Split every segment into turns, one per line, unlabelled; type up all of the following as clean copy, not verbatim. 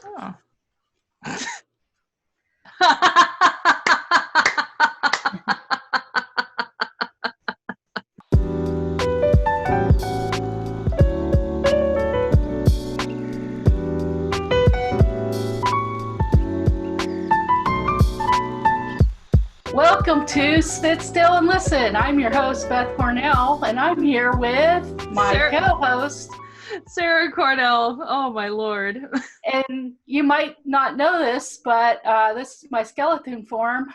Oh.
Welcome to Sit Still and Listen. I'm your host, Beth Cornell, and I'm here with my co-host,
Sarah Cornell. Oh, my Lord.
And you might not know this, but this is my skeleton form,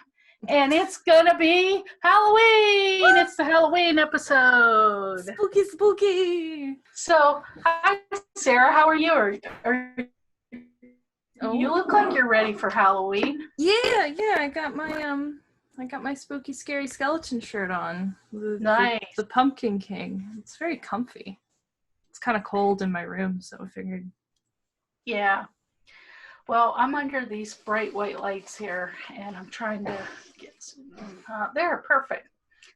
and it's going to be Halloween. It's the Halloween episode.
Spooky, spooky.
So, hi, Sarah. How are you? You look like you're ready for Halloween.
Yeah. I got my spooky, scary skeleton shirt on.
Nice.
The Pumpkin King. It's very comfy. It's kind of cold in my room, so I figured.
Yeah. Well, I'm under these bright white lights here, and I'm trying to get some. They're perfect.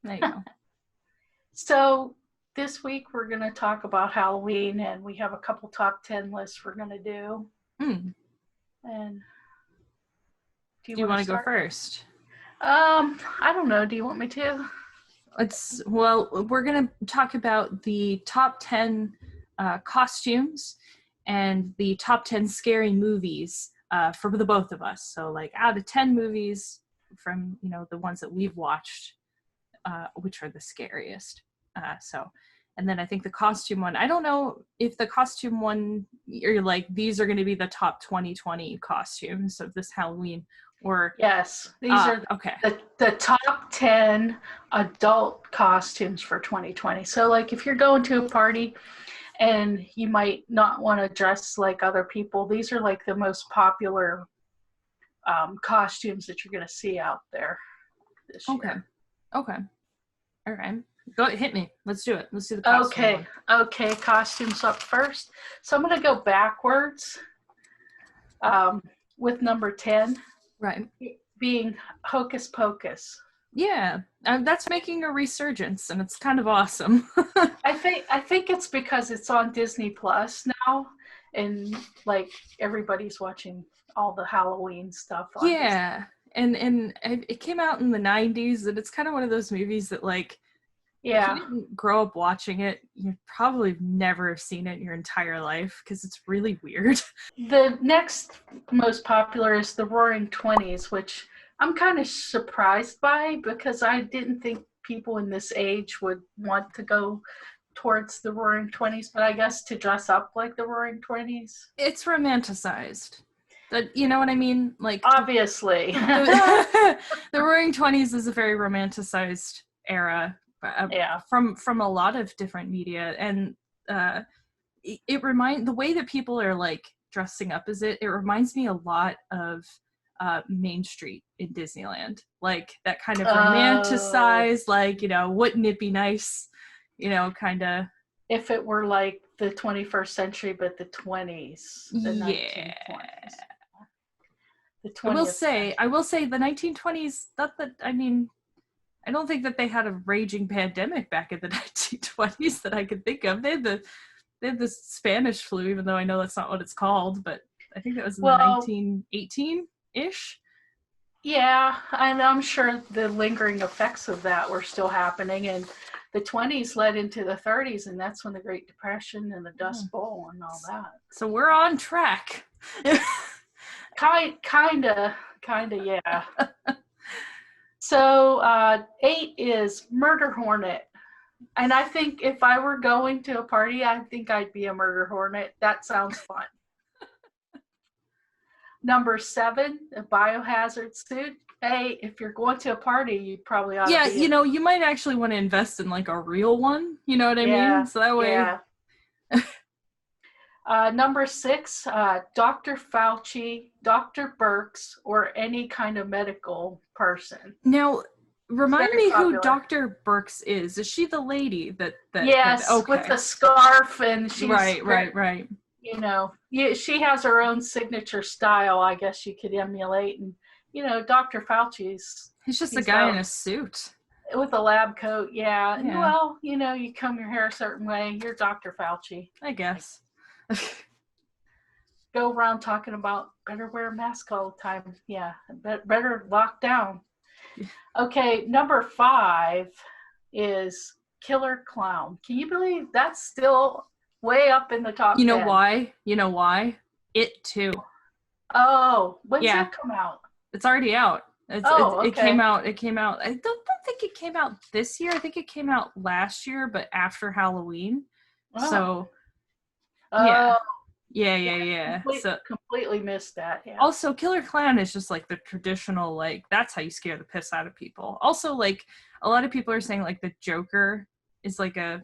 There you go.
So this week we're going to talk about Halloween, and we have a couple top 10 lists we're going to do. And
do you want to go first?
I don't know. Do you want me to?
We're going to talk about the top 10 costumes and the top 10 scary movies for the both of us. So like out of 10 movies from, the ones that we've watched, which are the scariest. And then I think the costume one, I don't know if the costume one, you're like, these are going to be the top 2020 costumes of this Halloween. Or
yes, these are
okay.
The top 10 adult costumes for 2020. So like if you're going to a party and you might not want to dress like other people, these are like the most popular costumes that you're going to see out there this year.
Okay. All right. Go hit me. Let's do it. Let's do the costume.
Okay. Costumes up first. So I'm going to go backwards with number 10.
Right.
Being Hocus Pocus.
Yeah, that's making a resurgence, and it's kind of awesome.
I think it's because it's on Disney Plus now, and like everybody's watching all the Halloween stuff.
Yeah, and it came out in the 90s, and it's kind of one of those movies that like,
yeah,
if you didn't grow up watching it, you probably never have seen it in your entire life because it's really weird.
The next most popular is the Roaring Twenties, which I'm kind of surprised by because I didn't think people in this age would want to go towards the Roaring Twenties, but I guess to dress up like the Roaring Twenties.
It's romanticized. You know what I mean? Like
obviously.
The Roaring Twenties is a very romanticized era. From a lot of different media, and it the way that people are like dressing up it reminds me a lot of Main Street in Disneyland, like that kind of romanticized, like, wouldn't it be nice, kind of,
if it were like the 21st century but the 20s, the 1920s. The 20th
I will say the 1920s, not that, I don't think that they had a raging pandemic back in the 1920s that I could think of. They had the Spanish flu, even though I know that's not what it's called, but I think that was in the 1918-ish.
Yeah, and I'm sure the lingering effects of that were still happening, and the 20s led into the 30s, and that's when the Great Depression and the Dust Bowl and all that.
So we're on track.
Kinda, yeah. So 8 is Murder Hornet. And I think if I were going to a party, I think I'd be a Murder Hornet. That sounds fun. Number 7, a biohazard suit. Hey, if you're going to a party, you probably ought to be
you might actually want to invest in like a real one. You know what I mean? So that way.
Yeah. Number 6, Dr. Fauci, Dr. Birx, or any kind of medical person.
Now, remind me who Dr. Birx is. Is she the lady that
yes, with the scarf, and she's
right.
She has her own signature style, I guess you could emulate. And Dr. Fauci's.
He's just a guy in a suit
with a lab coat. Yeah. Well, you comb your hair a certain way. You're Dr. Fauci,
I guess.
go around talking about better wear a mask all the time. Yeah, better lock down. Okay, number 5 is Killer Clown. Can you believe that's still way up in the top 10?
You know why? It too.
Oh, when's that come out?
It's already out.
Okay.
It came out. I don't think it came out this year. I think it came out last year, but after Halloween.
Oh.
So, yeah.
Completely missed that. Yeah.
Also, Killer Clown is just like the traditional, like, that's how you scare the piss out of people. Also, like, a lot of people are saying, like, the Joker is like a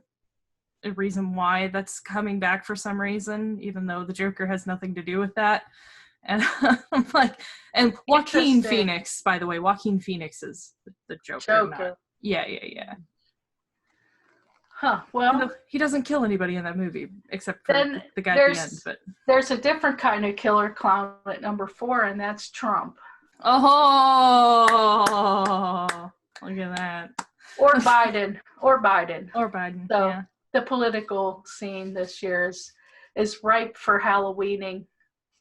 reason why that's coming back for some reason, even though the Joker has nothing to do with that. And I'm like, and Joaquin Phoenix, by the way, Joaquin Phoenix is the Joker. Yeah.
Huh. Well,
he doesn't kill anybody in that movie except for the guy at the end. But
there's a different kind of killer clown at number 4, and that's Trump.
Oh, look at that.
Or Biden. So
yeah.
The political scene this year is ripe for Halloweening.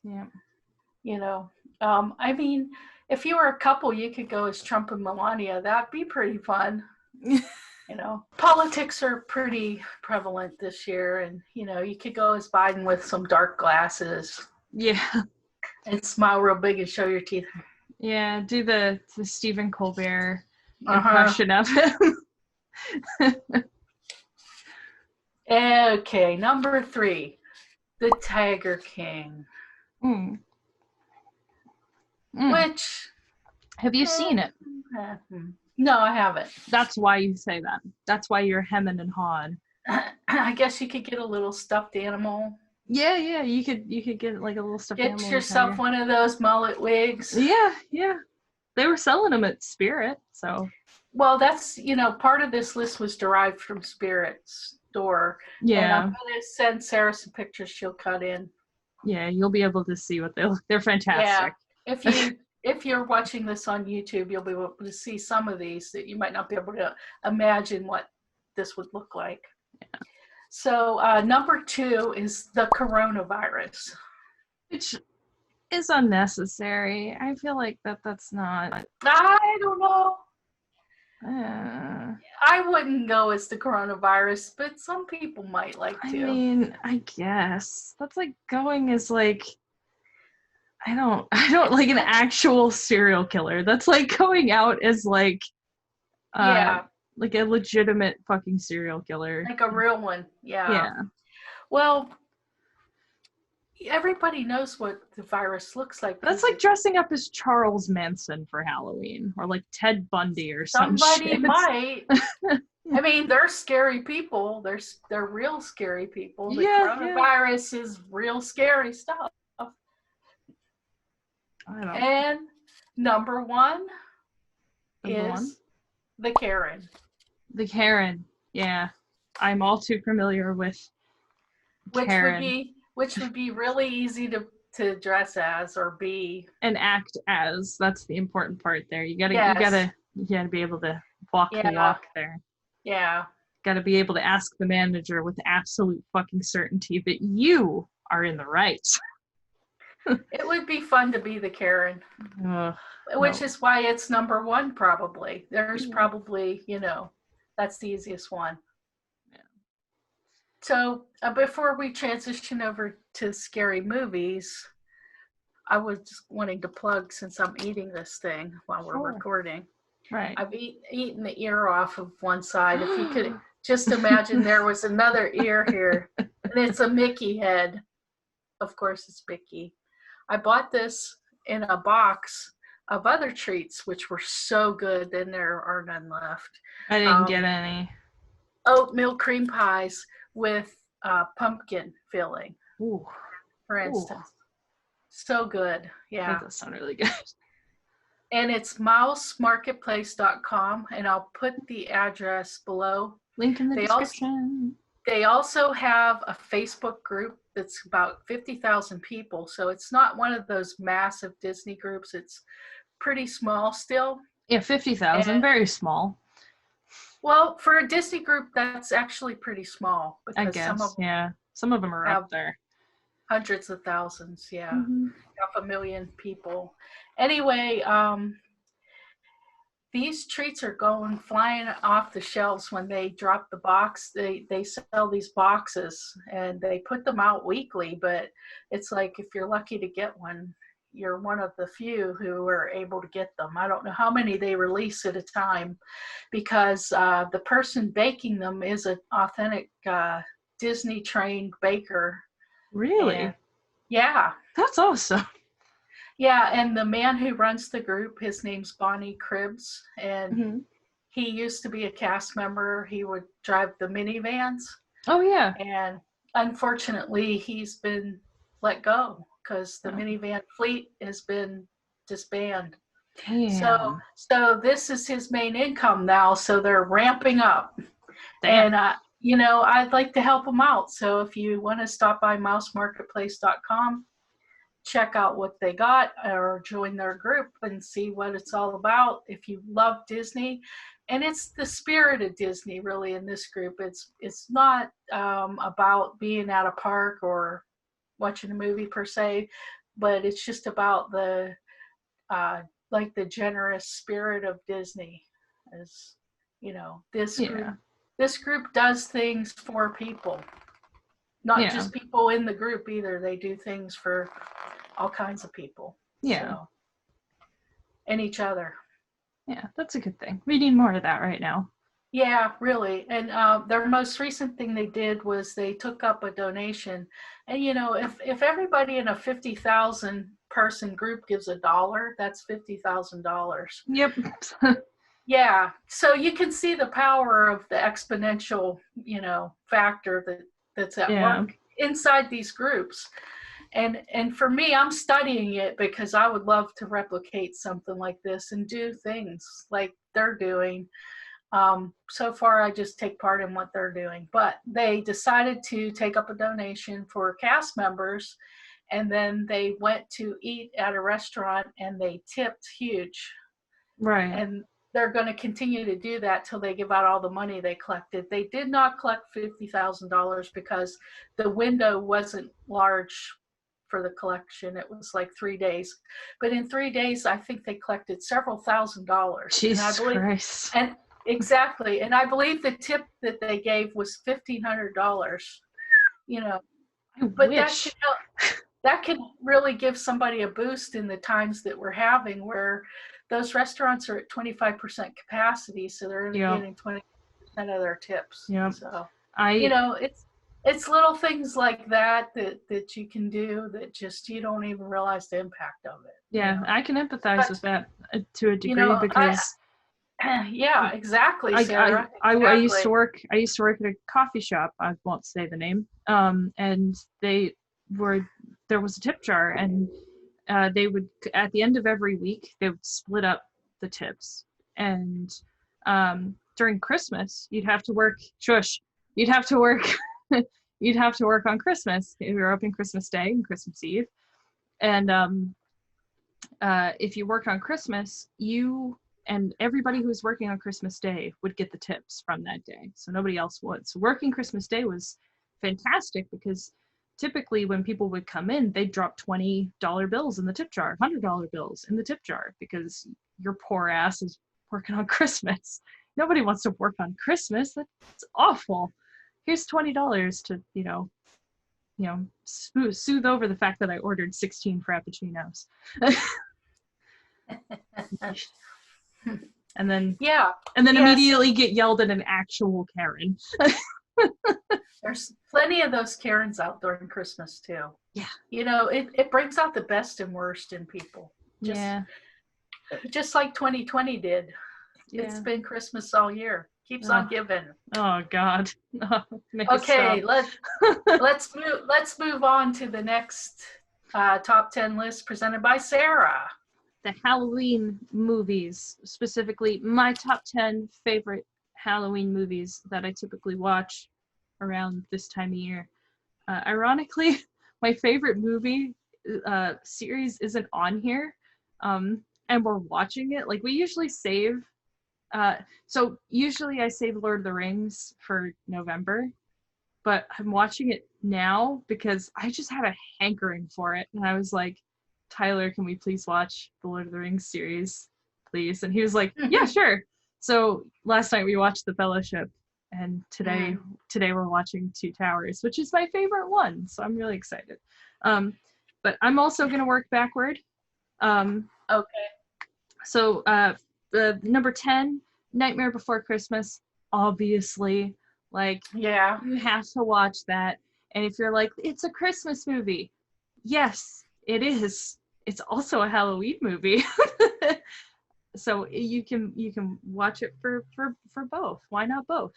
Yeah.
You know, I mean, if you were a couple, you could go as Trump and Melania. That'd be pretty fun. You know, politics are pretty prevalent this year, and you know, you could go as Biden with some dark glasses.
Yeah.
And smile real big and show your teeth.
Yeah, do the Stephen Colbert impression of him.
Okay, number 3, the Tiger King. Which,
have you seen it?
No, I haven't.
That's why you say that. That's why you're hemming and hawing.
I guess you could get a little stuffed animal.
Yeah, you could get like a little stuffed animal.
Get yourself one of those mullet wigs.
Yeah. They were selling them at Spirit, so.
Well, that's, you know, part of this list was derived from Spirit's store.
Yeah.
And I'm going to send Sarah some pictures she'll cut in.
Yeah, you'll be able to see what they're fantastic.
Yeah. If you're watching this on YouTube, you'll be able to see some of these that you might not be able to imagine what this would look like. Yeah. So number 2 is the coronavirus.
Which is unnecessary. I feel like that's not.
I don't know. I wouldn't go as the coronavirus, but some people might like to.
I mean, I guess. That's like going as like, I don't like an actual serial killer. That's like going out as like like a legitimate fucking serial killer.
Like a real one. Yeah.
Yeah.
Well, everybody knows what the virus looks like.
That's like dressing up as Charles Manson for Halloween, or like Ted Bundy or something.
Somebody might. I mean, they're scary people. They're real scary people. The coronavirus is real scary stuff.
I don't know.
And number 1 is the Karen.
The Karen, yeah. I'm all too familiar with Karen.
Which would be really easy to dress as or be.
And act as. That's the important part there. You gotta be able to walk the walk there.
Yeah.
Gotta be able to ask the manager with absolute fucking certainty that you are in the right.
It would be fun to be the Karen. Which is why it's number 1 probably. There's probably, you know, that's the easiest one. Yeah. So before we transition over to scary movies, I was just wanting to plug, since I'm eating this thing while we're recording.
Right.
I've eaten the ear off of one side. If you could just imagine there was another ear here, and it's a Mickey head. Of course, it's Mickey. I bought this in a box of other treats, which were so good, then there are none left.
I didn't get any.
Oatmeal cream pies with pumpkin filling, for instance. So good. Yeah.
That does sound really good.
And it's mousemarketplace.com, and I'll put the address below.
Link in the description.
They also have a Facebook group that's about 50,000 people. So it's not one of those massive Disney groups. It's pretty small still.
Yeah, 50,000, very small.
Well, for a Disney group, that's actually pretty small.
I guess, some of them are up there.
Hundreds of thousands, yeah.
Mm-hmm.
500,000 people. Anyway, these treats are going flying off the shelves when they drop the box. They sell these boxes and they put them out weekly, but it's like if you're lucky to get one, you're one of the few who are able to get them. I don't know how many they release at a time because the person baking them is an authentic Disney trained baker.
Really?
And, yeah.
That's awesome.
Yeah, and the man who runs the group, his name's Bonnie Cribbs, and he used to be a cast member. He would drive the minivans.
Oh, yeah.
And unfortunately, he's been let go because the minivan fleet has been disbanded.
Damn.
So this is his main income now, so they're ramping up.
Damn.
And, you know, I'd like to help them out. So if you want to stop by mousemarketplace.com, check out what they got or join their group and see what it's all about. If you love Disney, and it's the spirit of Disney really in this group. It's not about being at a park or watching a movie per se, but it's just about the like the generous spirit of Disney. As you know, this group does things for people. Not just people in the group either. They do things for all kinds of people.
Yeah.
So, and each other.
Yeah, that's a good thing. We need more of that right now.
Yeah, really. And their most recent thing they did was they took up a donation. And, you know, if everybody in a 50,000 person group gives $1, that's $50,000.
Yep.
Yeah. So you can see the power of the exponential, you know, factor that's at work inside these groups. And for me, I'm studying it because I would love to replicate something like this and do things like they're doing. So far, I just take part in what they're doing. But they decided to take up a donation for cast members, and then they went to eat at a restaurant and they tipped huge.
Right.
And they're going to continue to do that till they give out all the money they collected. They did not collect $50,000 because the window wasn't large for the collection. It was like 3 days. But in 3 days, I think they collected several $1,000s.
Jesus Christ.
And exactly. And I believe the tip that they gave was $1,500. You know, but that can really give somebody a boost in the times that we're having where those restaurants are at 25% capacity, so they're getting 20% of their tips.
Yeah.
So you know, it's little things like that you can do that just you don't even realize the impact of it.
Yeah, you know? I can empathize with that to a degree, you know, because
yeah, exactly, Sarah.
I used to work at a coffee shop. I won't say the name. And there was a tip jar, and they would, at the end of every week, they would split up the tips. And during Christmas, you'd have to work you'd have to work on Christmas. We were open Christmas Day and Christmas Eve. And if you worked on Christmas, you and everybody who was working on Christmas Day would get the tips from that day. So nobody else would. So working Christmas Day was fantastic because typically when people would come in, they'd drop $20 bills in the tip jar, $100 bills in the tip jar because your poor ass is working on Christmas. Nobody wants to work on Christmas. That's awful. Here's $20 to, you know, soothe over the fact that I ordered 16 Frappuccinos. and then immediately get yelled at an actual Karen.
There's plenty of those Karens out during Christmas too.
Yeah.
You know, it brings out the best and worst in people. Just like 2020 did. Yeah. It's been Christmas all year. Keeps on giving.
Oh God.
Okay, let's move on to the next top 10 list presented by Sarah.
The Halloween movies, specifically my top 10 favorite Halloween movies that I typically watch around this time of year. Ironically, my favorite movie series isn't on here, and we're watching it. Like we usually save. So usually I save Lord of the Rings for November, but I'm watching it now because I just had a hankering for it. And I was like, Tyler, can we please watch the Lord of the Rings series, please? And he was like, yeah, sure. So last night we watched The Fellowship, and today we're watching Two Towers, which is my favorite one. So I'm really excited. But I'm also going to work backward.
Okay.
So the number 10, Nightmare Before Christmas, obviously. Like,
yeah,
you have to watch that. And if you're like, it's a Christmas movie, yes, it is. It's also a Halloween movie. So you can watch it for both. Why not both?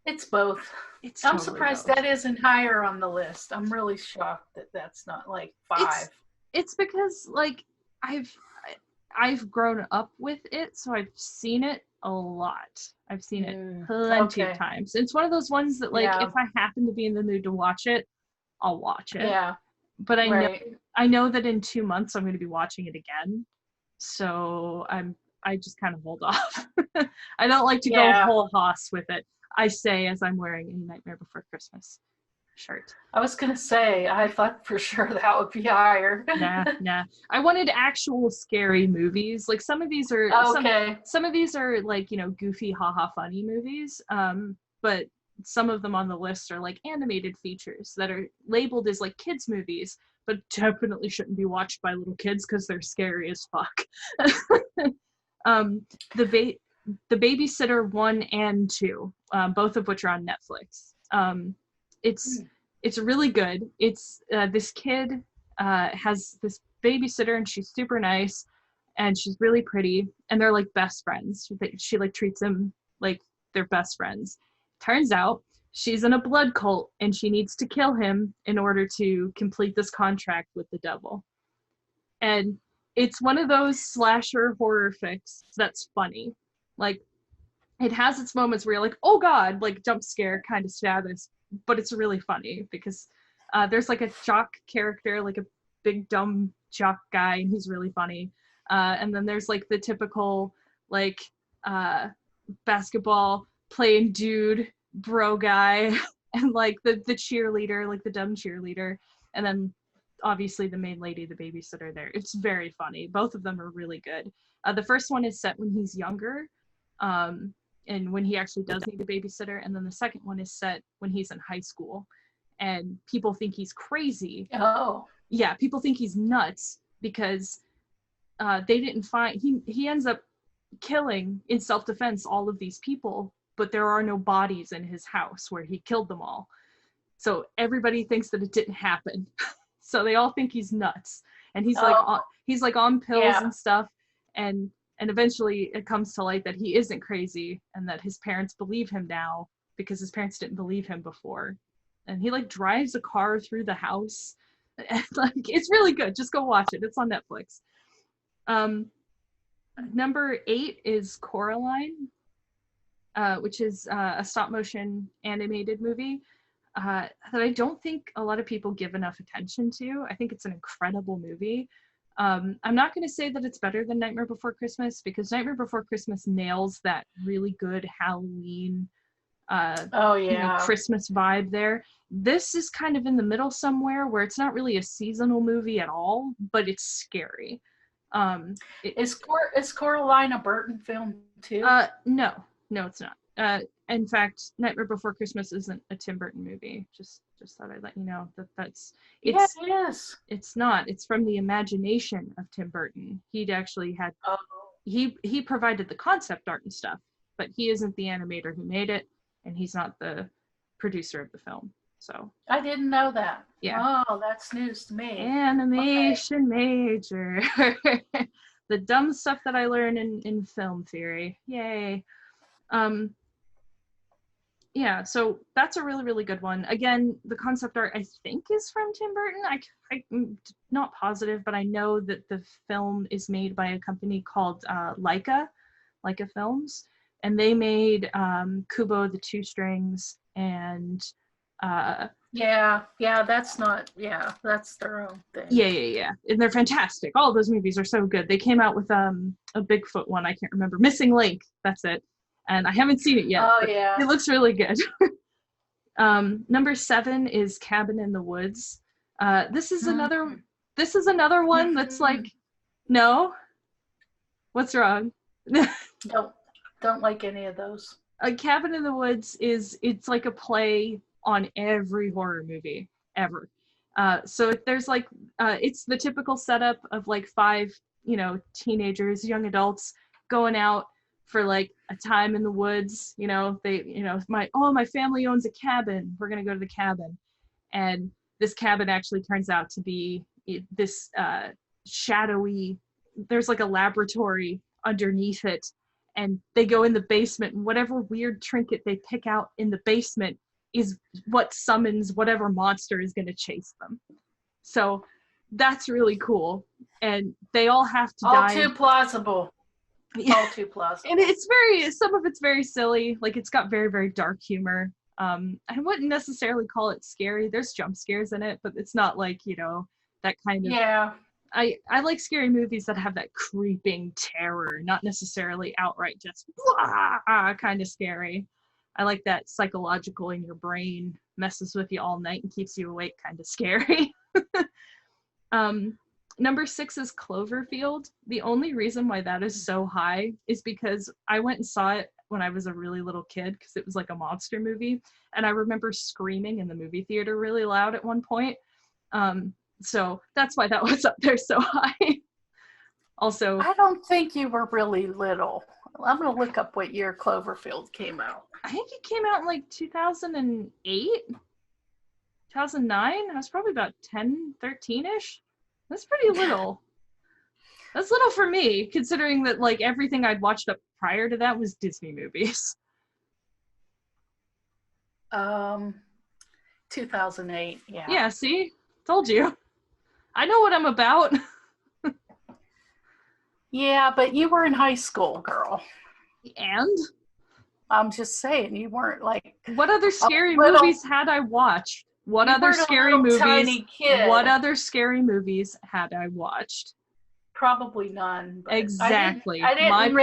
It's both.
It's
I'm
totally
surprised
both.
that isn't higher on the list. I'm really shocked that that's not like 5.
It's because like I've grown up with it, so I've seen it a lot. I've seen it plenty of times. It's one of those ones that like if I happen to be in the mood to watch it, I'll watch it.
Yeah.
But I know that in 2 months I'm going to be watching it again. So I just kind of hold off. I don't like to go whole hoss with it. I say as I'm wearing a Nightmare Before Christmas shirt.
I was gonna say, I thought for sure that would be higher.
Nah. I wanted actual scary movies. Like some of these are some of these are like, you know, goofy, haha, funny movies. But some of them on the list are like animated features that are labeled as like kids movies, but definitely shouldn't be watched by little kids because they're scary as fuck. The Babysitter 1 and 2, both of which are on Netflix. It's really good. It's this kid has this babysitter, and she's super nice, and she's really pretty, and they're like best friends. She like treats them like they're best friends. Turns out she's in a blood cult, and she needs to kill him in order to complete this contract with the devil. And it's one of those slasher horror flicks that's funny. Like, it has its moments where you're like, oh god, like jump scare kind of status, but it's really funny because there's like a jock character, like a big dumb jock guy, and he's really funny. And then there's like the typical like basketball playing dude bro guy, and like the cheerleader, like the dumb cheerleader, and then obviously the main lady, the babysitter there. It's very funny. Both of them are really good. The first one is set when he's younger, and when he actually does need a babysitter, and then the second one is set when he's in high school, and people think he's crazy.
Oh.
Yeah, people think he's nuts because they didn't find, he ends up killing in self-defense all of these people, but there are no bodies in his house where he killed them all. So everybody thinks that it didn't happen. So they all think he's nuts, and he's like on pills and stuff, and eventually it comes to light that he isn't crazy, and that his parents believe him now because his parents didn't believe him before. And he like drives a car through the house, and like it's really good. Just go watch it. It's on Netflix. Number 8 is Coraline, which is a stop motion animated movie that I don't think a lot of people give enough attention to. I think it's an incredible movie. I'm not going to say that it's better than Nightmare Before Christmas, because Nightmare Before Christmas nails that really good Halloween, Christmas vibe there. This is kind of in the middle somewhere, where it's not really a seasonal movie at all, but it's scary.
Is Coraline a Burton film too?
No, it's not. In fact, Nightmare Before Christmas isn't a Tim Burton movie. Just thought I'd let you know that's.
Yes, it is.
It's not. It's from the imagination of Tim Burton. He'd actually had. Oh. He provided the concept art and stuff, but he isn't the animator who made it, and he's not the producer of the film. So.
I didn't know that.
Yeah.
Oh, that's news to me.
Animation major. The dumb stuff that I learned in film theory. Yay. Yeah, so that's a really, really good one. Again, the concept art, I think, is from Tim Burton. I'm not positive, but I know that the film is made by a company called Leica Films, and they made Kubo the Two Strings, and
that's their own thing.
Yeah, and they're fantastic. All of those movies are so good. They came out with a Bigfoot one, I can't remember, Missing Link, that's it. And I haven't seen it yet.
Oh, yeah.
It looks really good. Number 7 is Cabin in the Woods. This is another one that's like, no, what's wrong?
Don't like any of those.
A Cabin in the Woods it's like a play on every horror movie ever. So there's like, it's the typical setup of like 5, teenagers, young adults going out for like a time in the woods. My family owns a cabin. We're going to go to the cabin. And this cabin actually turns out to be this shadowy, there's like a laboratory underneath it. And they go in the basement, and whatever weird trinket they pick out in the basement is what summons whatever monster is going to chase them. So that's really cool. And they all have to die.
All too plausible. All too plausible.
And some of it's very silly. Like, it's got very, very dark humor. I wouldn't necessarily call it scary. There's jump scares in it, but it's not like, that kind of...
Yeah.
I like scary movies that have that creeping terror, not necessarily outright just kind of scary. I like that psychological in your brain, messes with you all night and keeps you awake kind of scary. Number 6 is Cloverfield. The only reason why that is so high is because I went and saw it when I was a really little kid because it was like a monster movie. And I remember screaming in the movie theater really loud at one point. So that's why that was up there so high. Also,
I don't think you were really little. I'm going to look up what year Cloverfield came out.
I think it came out in like 2008, 2009. I was probably about 10, 13-ish. That's pretty little. That's little for me, considering that like everything I'd watched up prior to that was Disney movies.
2008, yeah.
Yeah, see? Told you. I know what I'm about.
Yeah, but you were in high school, girl.
And?
I'm just saying, you weren't like...
What other scary movies had I watched? What other scary movies had I watched?
Probably none.
Exactly.
I didn't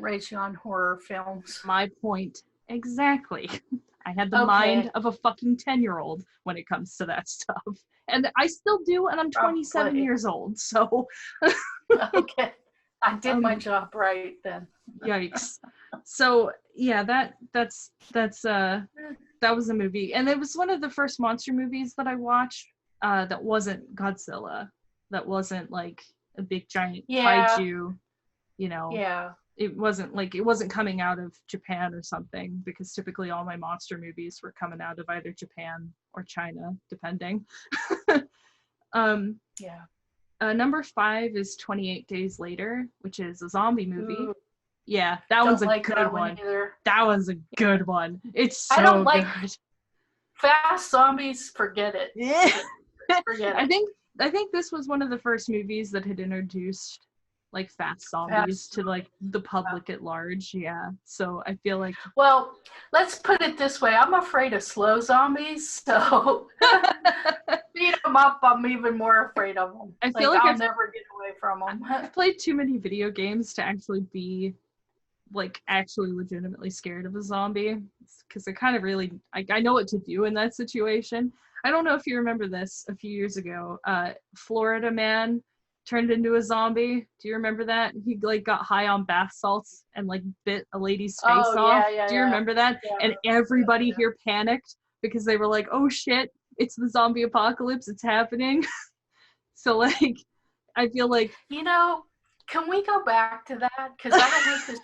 raise you on horror films.
My point. Exactly. I had the mind of a fucking 10-year-old when it comes to that stuff. And I still do, and I'm 27 years old, so...
Okay. I did my job right then.
Yikes. So, yeah, that was a movie. And it was one of the first monster movies that I watched that wasn't Godzilla. That wasn't, like, a big, giant kaiju,
Yeah.
It wasn't coming out of Japan or something, because typically all my monster movies were coming out of either Japan or China, depending. Number 5 is 28 Days Later, which is a zombie movie.
Ooh.
Yeah, that one's a good one. That one's a good one. It's so
I don't like
good.
Fast zombies, forget it.
Yeah.
Forget it.
I think this was one of the first movies that had introduced like fast zombies to like the public at large. Yeah. So I feel like,
well, let's put it this way. I'm afraid of slow zombies, so beat them up, I'm even more afraid of them.
I feel like
I'll never get away from them.
I've played too many video games to actually be like actually legitimately scared of a zombie, because I kind of really I know what to do in that situation. I don't know if you remember this a few years ago. Florida man turned into a zombie. Do you remember that? He like got high on bath salts and like bit a lady's face off. Do you remember that? Yeah. And everybody here panicked because they were like, oh shit, it's the zombie apocalypse, it's happening. So like, I feel like,
can we go back to that? Because I don't think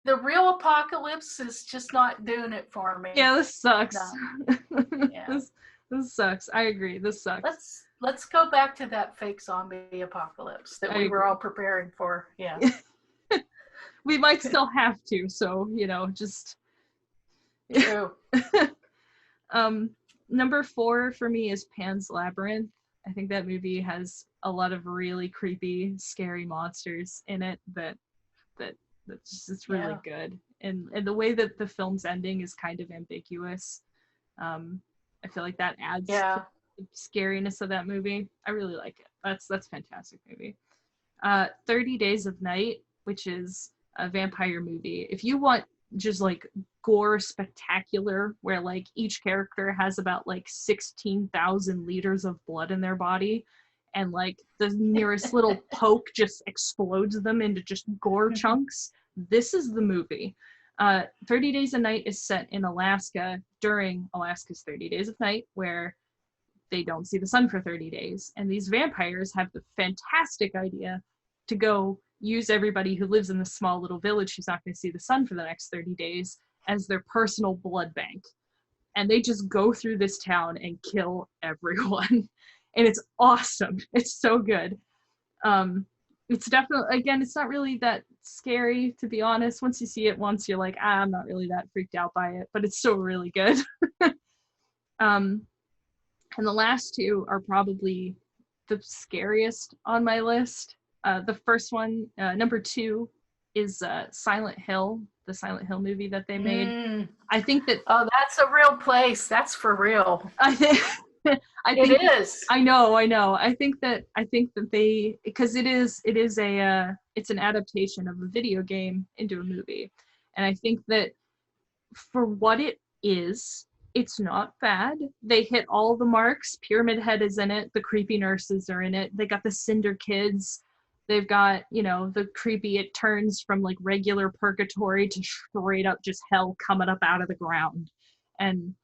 the real apocalypse is just not doing it for me.
Yeah, this sucks.
No. Yeah.
This sucks. I agree. This sucks.
Let's go back to that fake zombie apocalypse that we were all preparing for. Yeah.
We might still have to, so, just...
True.
Number 4 for me is Pan's Labyrinth. I think that movie has a lot of really creepy, scary monsters in it that's just really good. And the way that the film's ending is kind of ambiguous. I feel like that adds to the scariness of that movie. I really like it. That's a fantastic movie. 30 Days of Night, which is a vampire movie. If you want just like gore spectacular, where like each character has about like 16,000 liters of blood in their body, and like the nearest little poke just explodes them into just gore chunks. This is the movie. 30 Days a Night is set in Alaska during Alaska's 30 Days of Night, where they don't see the sun for 30 days. And these vampires have the fantastic idea to go use everybody who lives in this small little village who's not going to see the sun for the next 30 days as their personal blood bank. And they just go through this town and kill everyone. And it's awesome. It's so good. It's definitely, again, it's not really that scary, to be honest. Once you see it once, you're like, I'm not really that freaked out by it, but it's still really good. And the last two are probably the scariest on my list. The first one, number 2, is Silent Hill, the Silent Hill movie that they made. I think that...
Oh, that's a real place. That's for real.
I think
it is.
I know. I think that they, because it's an adaptation of a video game into a movie. And I think that for what it is, it's not bad. They hit all the marks. Pyramid Head is in it. The creepy nurses are in it. They got the Cinder Kids. They've got, the creepy, it turns from like regular purgatory to straight up just hell coming up out of the ground. And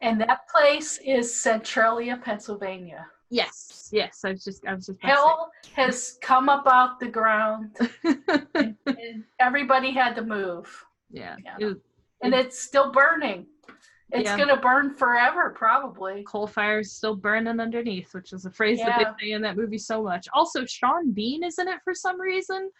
that place is Centralia, Pennsylvania.
Yes. I was just
hell has come up out the ground and everybody had to move.
Yeah.
And it's still burning. It's going to burn forever, probably.
Coal fire's still burning underneath, which is a phrase that they say in that movie so much. Also, Sean Bean is in it for some reason.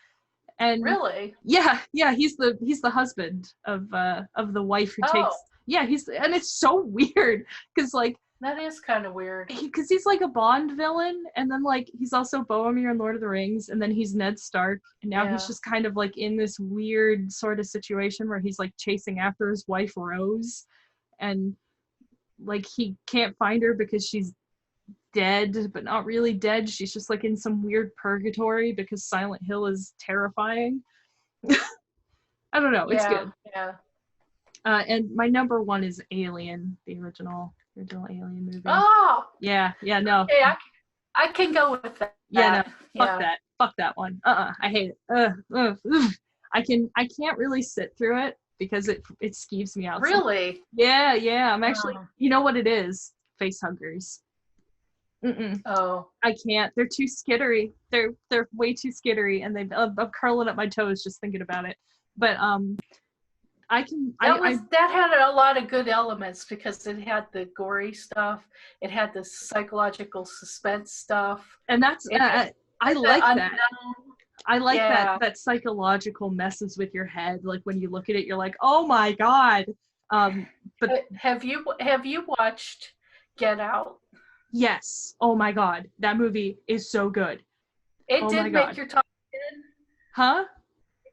And
really?
Yeah, he's the husband of the wife who takes. Yeah, and it's so weird because like
that is kind of weird.
Because he's like a Bond villain, and then like he's also Boromir in Lord of the Rings, and then he's Ned Stark, and now he's just kind of like in this weird sort of situation where he's like chasing after his wife Rose, and like he can't find her because she's dead, but not really dead. She's just like in some weird purgatory because Silent Hill is terrifying. I don't know. It's good.
Yeah.
And my number 1 is Alien, the original Alien movie.
Oh.
Yeah. No.
Okay, I can go with that.
Yeah. No. Fuck that one. I hate it. I can't really sit through it because it skeeves me out.
Really?
Yeah. I'm actually. You know what it is? Face huggers.
Oh.
I can't. They're too skittery. They're way too skittery, and I'm curling up my toes just thinking about it. But
that had a lot of good elements because it had the gory stuff, it had the psychological suspense stuff,
and that's I like that. I like that psychological messes with your head. Like when you look at it, you're like, oh my god. But
have you watched Get Out?
Yes. Oh my god, that movie is so good.
It did make your top 10.
Huh?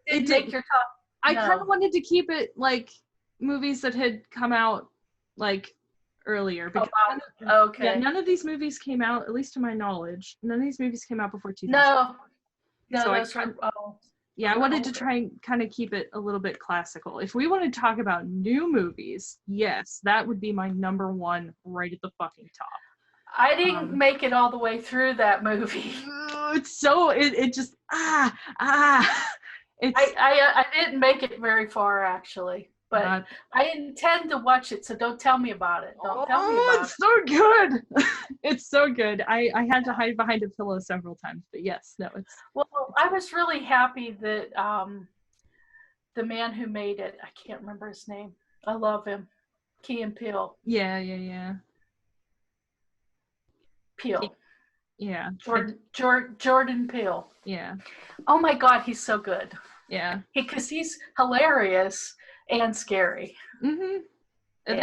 It did make your top.
I kind of wanted to keep it like movies that had come out like earlier. Because none of these movies came out, at least to my knowledge. None of these movies came out before 2000.
No,
so
that's right.
I wanted to try and kind of keep it a little bit classical. If we want to talk about new movies, yes, that would be my number 1 right at the fucking top.
I didn't make it all the way through that movie.
It's so it just
I didn't make it very far actually, but I intend to watch it, so don't tell me about it. Don't tell me about it.
It's so good. It's so good. I had to hide behind a pillow several times, but yes, no, it's.
Well, I was really happy that the man who made it, I can't remember his name. I love him. Key and Peele.
Yeah.
Peele.
Yeah.
Jordan Peele.
Yeah.
Oh my god, he's so good.
Yeah.
Because he's hilarious and scary.
Mm-hmm. And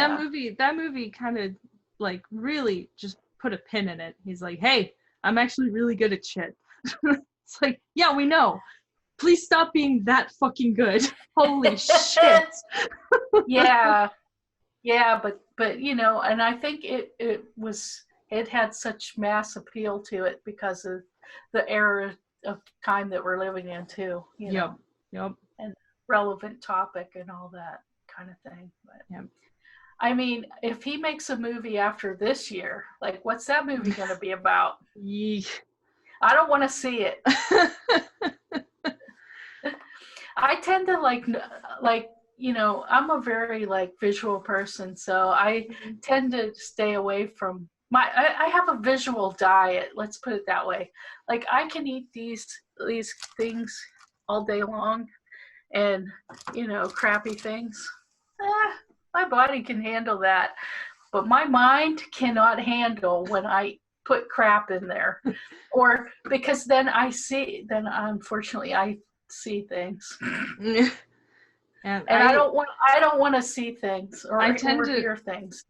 that movie kind of like really just put a pin in it. He's like, hey, I'm actually really good at shit. It's like, yeah, we know. Please stop being that fucking good. Holy shit.
Yeah, but and I think it had such mass appeal to it because of the era of time that we're living in too.
Yep.
relevant topic and all that kind of thing. But
Yeah.
I mean, if he makes a movie after this year, like, what's that movie going to be about?
Yeesh.
I don't want to see it. I tend to like, you know, I'm a very like visual person, so I tend to stay away from I have a visual diet. Let's put it that way. Like, I can eat these things all day long, and, you know, crappy things. My body can handle that, but my mind cannot handle when I put crap in there, or because then unfortunately I see things. And I don't want to see things or hear things.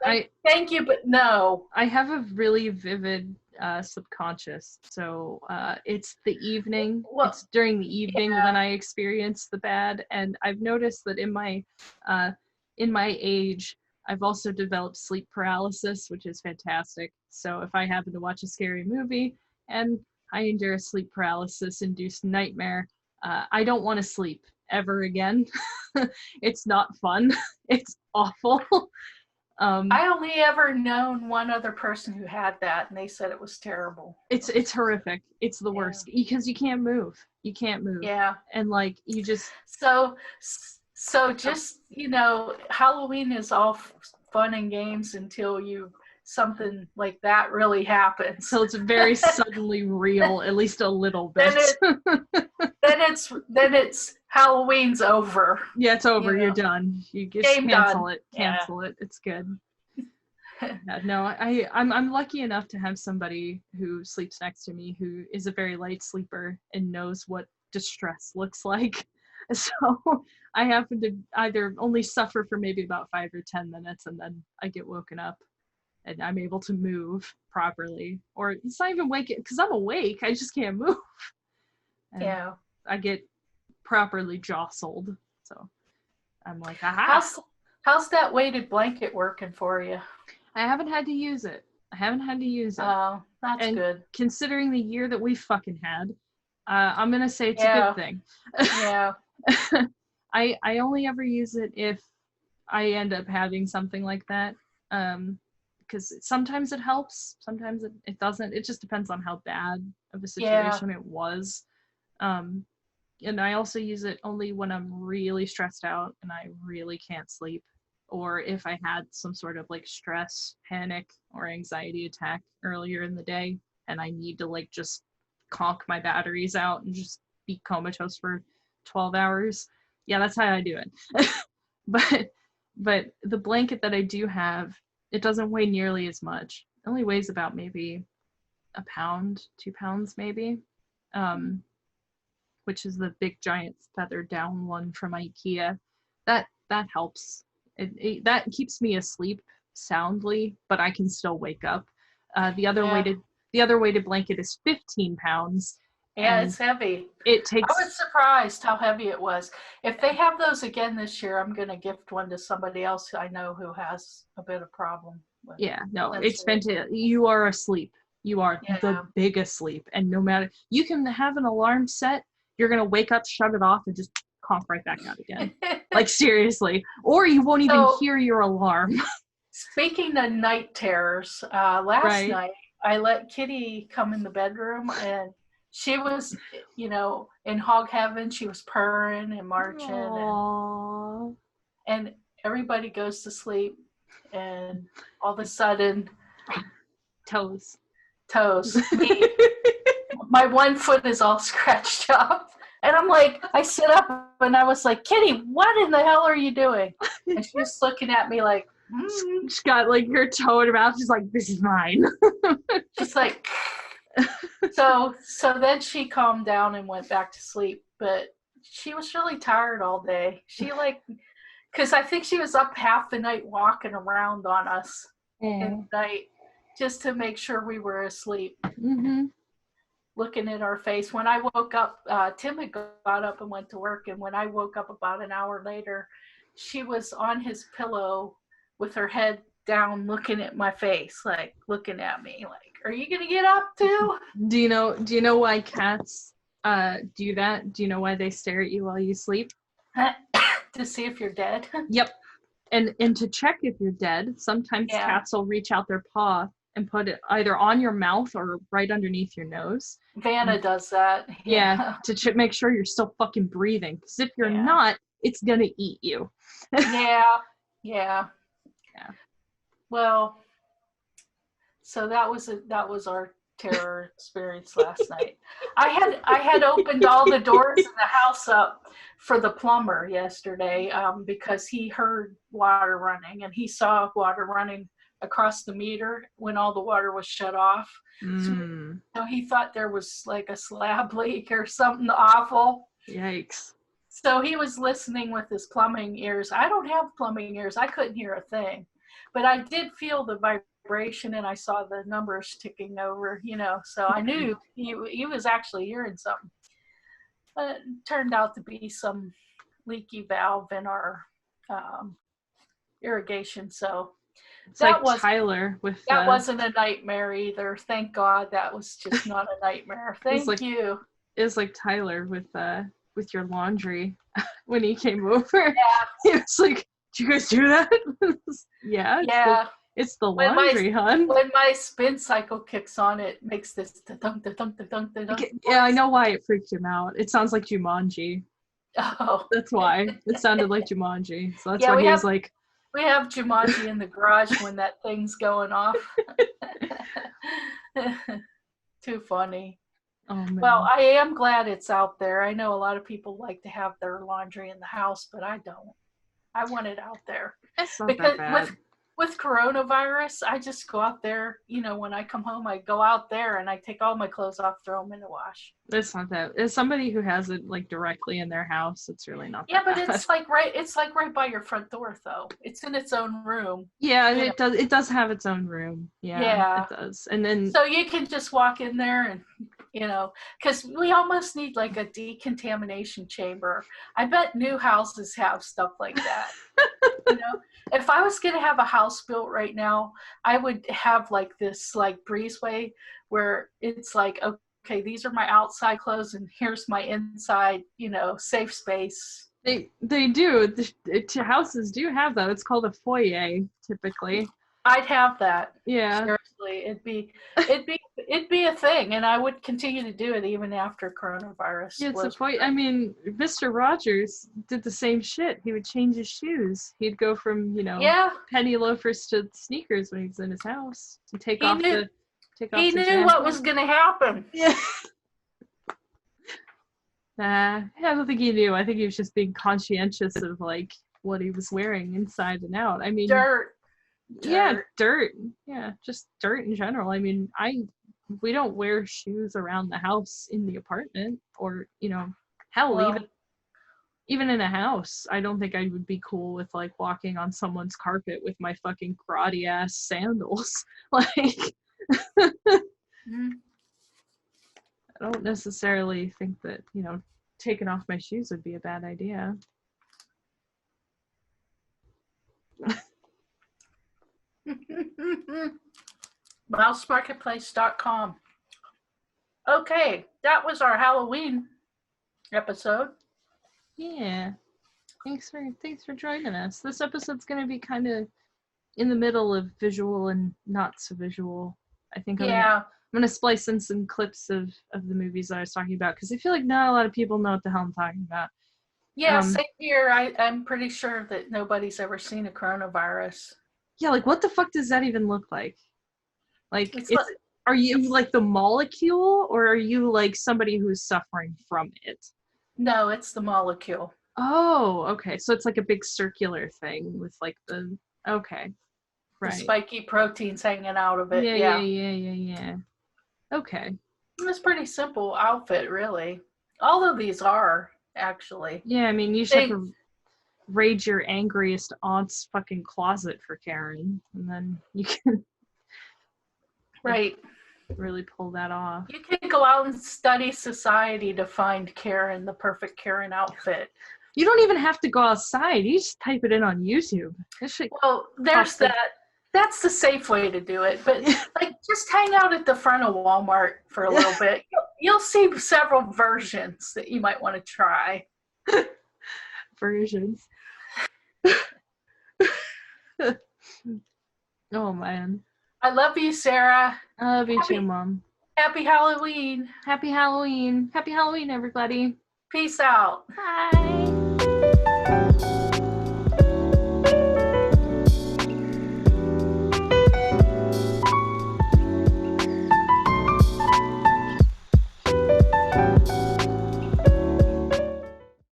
Thank you, but no.
I have a really vivid subconscious, so it's the evening. It's during the evening when I experience the bad, and I've noticed that in my age, I've also developed sleep paralysis, which is fantastic. So if I happen to watch a scary movie and I endure a sleep paralysis-induced nightmare, I don't want to sleep ever again. It's not fun. It's awful.
I only ever known one other person who had that, and they said it was terrible.
It's horrific. It's the worst because you can't move. You can't move.
Yeah.
And like you just
so just, you know, Halloween is all fun and games until something like that really happens.
So it's very suddenly real, at least a little bit.
Then it's Halloween's over.
Yeah, it's over. You know? You're done. You just cancel it. It's good. Yeah, no, I'm lucky enough to have somebody who sleeps next to me who is a very light sleeper and knows what distress looks like. So I happen to either only suffer for maybe about 5 or 10 minutes, and then I get woken up and I'm able to move properly. Or it's not even wake because I'm awake. I just can't move. And
yeah.
I get properly jostled. So I'm like, aha.
How's that weighted blanket working for you?
I haven't had to use it.
Oh, that's good.
Considering the year that we fucking had, I'm going to say it's a good thing.
Yeah.
I only ever use it if I end up having something like that. Because sometimes it helps, sometimes it doesn't. It just depends on how bad of a situation it was. And I also use it only when I'm really stressed out and I really can't sleep, or if I had some sort of like stress, panic, or anxiety attack earlier in the day and I need to like just conk my batteries out and just be comatose for 12 hours. Yeah, that's how I do it. But the blanket that I do have, it doesn't weigh nearly as much. It only weighs about maybe a pound, 2 pounds maybe, which is the big giant feather down one from IKEA. That helps. That keeps me asleep soundly, but I can still wake up. The other weighted blanket is 15 pounds.
Yeah, it's heavy. I was surprised how heavy it was. If they have those again this year, I'm going to gift one to somebody else I know who has a bit of problem with.
Yeah, no, it's fantastic. You are asleep. You are the big asleep. And no matter, you can have an alarm set, you're going to wake up, shut it off, and just conk right back out again. Like, seriously. Or you won't even hear your alarm.
Speaking of night terrors, last night, I let Kitty come in the bedroom, and she was, you know, in hog heaven. She was purring and marching. And everybody goes to sleep. And all of a sudden,
toes.
My one foot is all scratched up. And I'm like, I sit up and I was like, Kitty, what in the hell are you doing? And she was looking at me like,
She's got like her toe in her mouth. She's like, this is mine.
She's like, so then she calmed down and went back to sleep. But she was really tired all day. She because I think she was up half the night walking around on us in the night just to make sure we were asleep. Mm-hmm. Looking at our face. When I woke up, Tim had got up and went to work. And when I woke up about an hour later, she was on his pillow with her head down looking at my face, like looking at me like, are you going to get up too?
Do you know why cats do that? Do you know why they stare at you while you sleep?
To see if you're dead.
Yep. And to check if you're dead, sometimes cats will reach out their paw and put it either on your mouth or right underneath your nose.
Vanna does that.
Yeah, to make sure you're still fucking breathing. Because if you're not, it's gonna eat you.
Yeah. Well, so that was our terror experience last night. I had opened all the doors in the house up for the plumber yesterday because he heard water running, and he saw water running across the meter when all the water was shut off. So he thought there was like a slab leak or something awful.
Yikes.
So he was listening with his plumbing ears. I don't have plumbing ears. I couldn't hear a thing. But I did feel the vibration, and I saw the numbers ticking over, so I knew he was actually hearing something. But it turned out to be some leaky valve in our irrigation, so
it's that like Tyler with
that wasn't a nightmare either. Thank God that was just not a nightmare. Thank you.
It was like Tyler with your laundry when he came over.
Yeah.
He was like, "Did you guys do that?" Yeah. It's the laundry, hon.
When my spin cycle kicks on, it makes this da-dunk, da-dunk, da-dunk, da-dunk.
Yeah, I know why it freaked him out. It sounds like Jumanji.
Oh.
That's why. It sounded like Jumanji. So that's why he was like...
We have Jumanji in the garage when that thing's going off. Too funny.
Oh, man.
Well, I am glad it's out there. I know a lot of people like to have their laundry in the house, but I don't. I want it out there.
It's not that bad.
With coronavirus, I just go out there, when I come home, I go out there and I take all my clothes off, throw them in the wash.
It's not that. As somebody who has it like directly in their house, it's really not that
bad.
But
it's like right by your front door though. It's in its own room.
Yeah, it does have its own room. Yeah. It does. And then
so you can just walk in there and because we almost need like a decontamination chamber. I bet new houses have stuff like that. If I was going to have a house built right now, I would have like this like breezeway where it's like, okay, these are my outside clothes and here's my inside, safe space.
They do. The houses do have that. It's called a foyer typically.
I'd have that.
Yeah.
Seriously, it'd be a thing, and I would continue to do it even after coronavirus.
Yeah, it's a point. I mean, Mr. Rogers did the same shit. He would change his shoes. He'd go from penny loafers to sneakers when he was in his house. And he
knew what was going to happen.
Yeah. I don't think he knew. I think he was just being conscientious of like what he was wearing inside and out. I mean,
dirt.
Yeah, dirt. Yeah, just dirt in general. I mean, we don't wear shoes around the house in the apartment, or hell, even in a house. I don't think I would be cool with like walking on someone's carpet with my fucking karate ass sandals. Like, I don't necessarily think that taking off my shoes would be a bad idea.
mousemarketplace.com. Okay, that was our Halloween episode.
Yeah. Thanks for joining us. This episode's going to be kind of in the middle of visual and not so visual. I think I'm going to splice in some clips of the movies that I was talking about, because I feel like not a lot of people know what the hell I'm talking about.
Yeah, same here. I'm pretty sure that nobody's ever seen a coronavirus.
Yeah, like what the fuck does that even look like? Like, are you like the molecule, or are you like somebody who's suffering from it?
No, it's the molecule.
Oh, okay. So it's like a big circular thing with like the right.
The spiky proteins hanging out of it.
Yeah. Okay.
It's a pretty simple outfit, really. All of these are, actually.
Yeah, I mean, you should have to raid your angriest aunt's fucking closet for Karen, and then you can really pull that off.
You can go out and study society to find Karen, the perfect Karen outfit.
You don't even have to go outside. You just type it in on YouTube.
Well, there's that. That's the safe way to do it. But like, just hang out at the front of Walmart for a little bit. You'll see several versions that you might want to try.
versions. Oh man.
I love you, Sarah.
I love you too, Mom.
Happy Halloween.
Happy Halloween. Happy Halloween, everybody.
Peace out.
Bye.